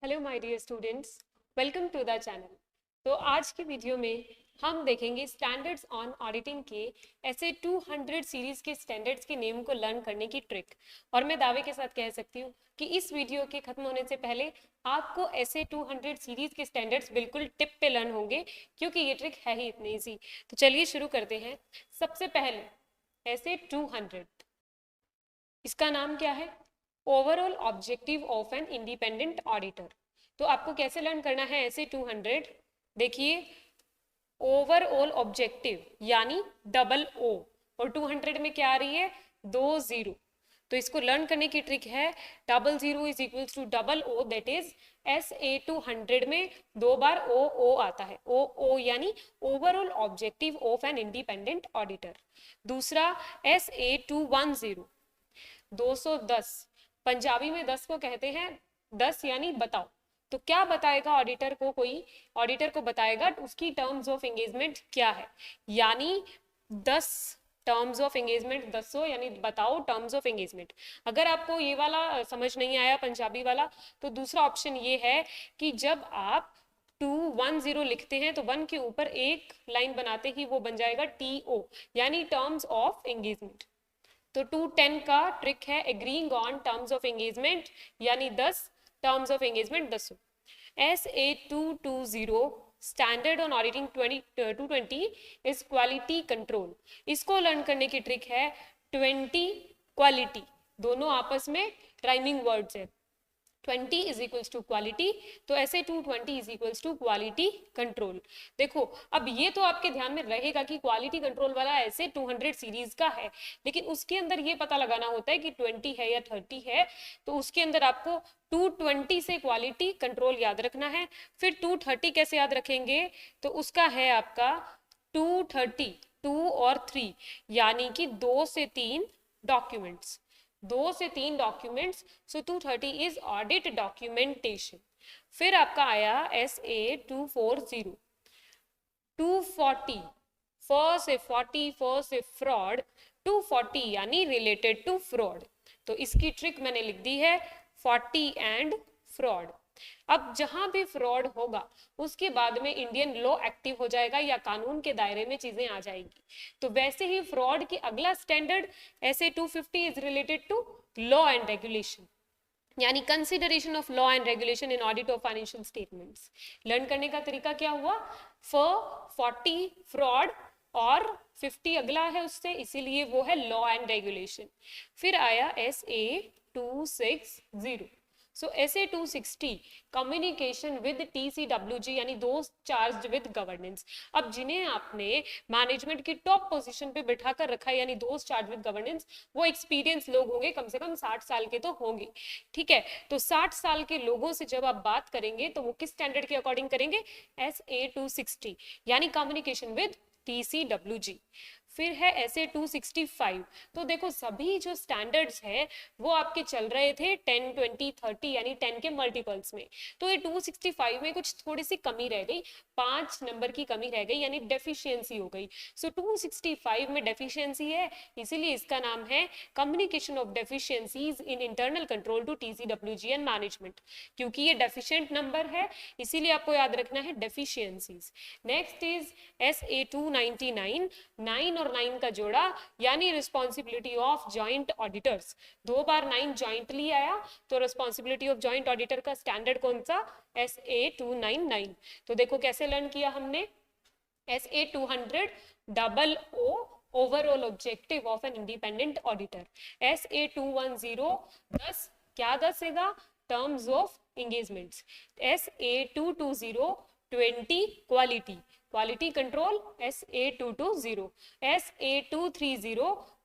Hello my dear students, welcome to the channel. तो आज की वीडियो में हम देखेंगे स्टैंडर्ड्स ऑन ऑडिटिंग के ऐसे 200 सीरीज के स्टैंडर्ड्स के नेम को लर्न करने की ट्रिक। और मैं दावे के साथ कह सकती हूँ कि इस वीडियो के खत्म होने से पहले आपको ऐसे 200 सीरीज के स्टैंडर्ड्स बिल्कुल टिप पे लर्न होंगे, क्योंकि ये ट्रिक है ही इतनी ईजी। तो चलिए शुरू करते हैं। सबसे पहले ऐसे 200, इसका नाम क्या है? Overall objective of an independent auditor. तो आपको कैसे लर्न करना है ऐसे 200? देखिए, ओवरऑल ऑब्जेक्टिव यानी डबल ओ, और 200 में क्या आ रही है? 20। तो इसको लर्न करने की ट्रिक है, double zero is equals to double O, that is SA200 में दो बार ओ ओ आता है। ओ ओ यानी overall objective of an independent auditor. दूसरा SA210, 210, पंजाबी में 10 को कहते हैं 10 यानी बताओ। तो क्या बताएगा ऑडिटर को? कोई ऑडिटर को बताएगा उसकी टर्म्स ऑफ एंगेजमेंट क्या है, यानी 10 टर्म्स ऑफ एंगेजमेंट, 10 यानी बताओ टर्म्स ऑफ एंगेजमेंट। अगर आपको ये वाला समझ नहीं आया पंजाबी वाला, तो दूसरा ऑप्शन ये है कि जब आप 210 लिखते हैं तो 1 के ऊपर एक लाइन बनाते ही वो बन जाएगा TO, यानी टर्म्स ऑफ एंगेजमेंट। तो 210 का ट्रिक है agreeing on terms of engagement, यानी 10 terms of engagement 10। SA220 standard on auditing 220 is quality control. इसको लर्न करने की ट्रिक है 20 क्वालिटी, दोनों आपस में राइमिंग वर्ड्स है। 20 इज इक्वल्स टू क्वालिटी, तो ऐसे 220 is equals to quality control. देखो, अब ये तो आपके ध्यान में रहेगा कि क्वालिटी कंट्रोल वाला ऐसे 200 सीरीज का है, लेकिन उसके अंदर ये पता लगाना होता है कि 20 है या 30 है। तो उसके अंदर आपको 220 से क्वालिटी कंट्रोल याद रखना है। फिर 230 कैसे याद रखेंगे? तो उसका है आपका 230, 2 और 3, यानी कि 2 से 3 डॉक्यूमेंट्स, 2 से 3 documents. So 230 is audit documentation. फिर आपका आया SA240, 240, 4 से 40, 4 से फ्रॉड, 240 यानी रिलेटेड टू फ्रॉड। तो इसकी ट्रिक मैंने लिख दी है 40 एंड फ्रॉड। अब जहां भी फ्रॉड होगा उसके बाद में इंडियन लॉ एक्टिव हो जाएगा या कानून के दायरे में चीजें आ जाएंगी। तो वैसे ही फ्रॉड की अगला standard SA250 is related to law and regulation, यानी consideration of law and regulation in audit of financial statements. Learn करने का तरीका क्या हुआ? 40 फ्रॉड और 50 अगला है उससे, इसीलिए वो है लॉ एंड रेगुलेशन। फिर आया SA260। So SA260 communication with TCWG, यानी दोस्त चार्ज विद गवर्नेंस। अब जिन्हें आपने मैनेजमेंट की टॉप पोजीशन पे बिठा कर रखा है, यानी दोस्त चार्ज विद गवर्नेंस, वो एक्सपीरियंस लोग होंगे, कम से कम 60 साल के तो होंगे। ठीक है, तो 60 साल के लोगों से जब आप बात करेंगे तो वो किस स्टैंडर्ड के अकॉर्डिंग करेंगे? SA260, यानी कम्युनिकेशन विद TCWG। फिर है SA265। तो देखो, सभी जो स्टैंडर्ड्स हैं वो आपके चल रहे थे 10, 20, 30 यानी 10 के मल्टीपल्स में। तो ये 265 में कुछ थोड़ी सी कमी रह गई, 5 नंबर की कमी रह गई, यानी डेफिशिएंसी हो गई। सो 265 में डेफिशिएंसी है, इसीलिए इसका नाम है communication of deficiencies in internal control to TCWG and management. क्योंकि ये डेफिशिएंट नंबर है, इसीलिए आपको याद रखना है डेफिशिएंसीज। नेक्स्ट इज SA299, 9 और 9 का जोड़ा, यानी responsibility of joint auditors. 2 bar 9 jointly आया, तो रिस्पॉन्सिबिलिटी ऑफ जॉइंट ऑडिटर का स्टैंडर्ड कौन सा? SA299। तो देखो कैसे लर्न किया हमने। SA200 double O, overall objective of an independent auditor. SA210 10, क्या दसेगा? Terms of engagements. SA220 20 quality, quality control. SA220, SA230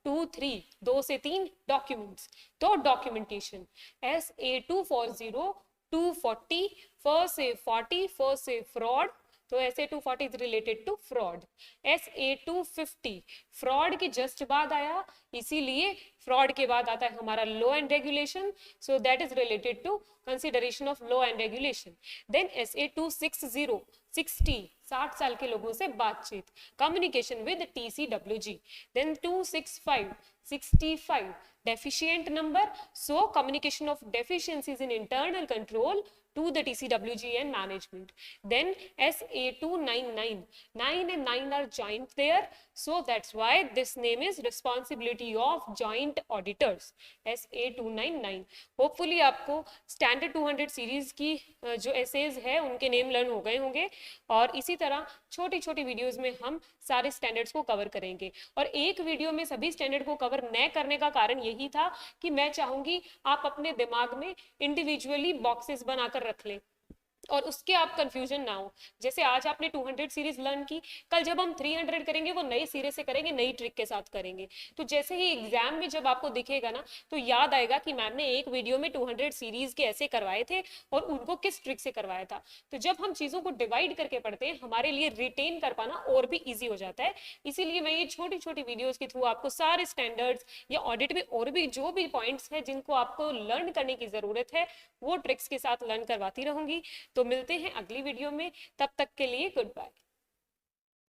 2, 2 से 3 डॉक्यूमेंट्स, तो डॉक्यूमेंटेशन। SA240 240, 4 से 40, 4 से फ्रॉड, तो SA240 is related to fraud. SA250 fraud के जस्ट बाद आया, इसीलिए फ्रॉड के बाद आता है हमारा law and regulation, so that is related to consideration of law and regulation. Then SA260 60 साल के लोगों से बातचीत, communication with TCWG। Then 265 65 deficient number, so communication of deficiencies in internal control to the TCWG and management. Then SA299, 9 and 9 are joint there, so that's why this name is responsibility of joint auditors, SA299. Hopefully आपको standard 200 series की जो essays है उनके name learn हो गए होंगे, और इसी तरह छोटी छोटी वीडियोस में हम सारे स्टैंडर्ड्स को कवर करेंगे। और एक वीडियो में सभी स्टैंडर्ड को कवर न करने का कारण यही था कि मैं चाहूंगी आप अपने दिमाग में इंडिविजुअली बॉक्सेस बनाकर रख लें और उसके आप कंफ्यूजन ना हो। जैसे आज आपने 200 सीरीज लर्न की, कल जब हम 300 करेंगे वो नए सिरे से करेंगे, नई ट्रिक के साथ करेंगे। तो जैसे ही एग्जाम में जब आपको दिखेगा ना तो याद आएगा कि मैम ने एक वीडियो में 200 सीरीज के ऐसे करवाए थे और उनको किस ट्रिक से करवाया था। तो जब हम चीजों को डिवाइड करके पढ़ते हैं हमारे लिए रिटेन कर पाना और भी ईजी हो जाता है। इसीलिए मैं ये छोटी छोटी वीडियोज के थ्रू आपको सारे स्टैंडर्ड्स या ऑडिट में और भी जो भी पॉइंट्स है जिनको आपको लर्न करने की जरूरत है वो ट्रिक्स के साथ लर्न करवाती रहूंगी। तो मिलते हैं अगली वीडियो में, तब तक के लिए गुड बाय।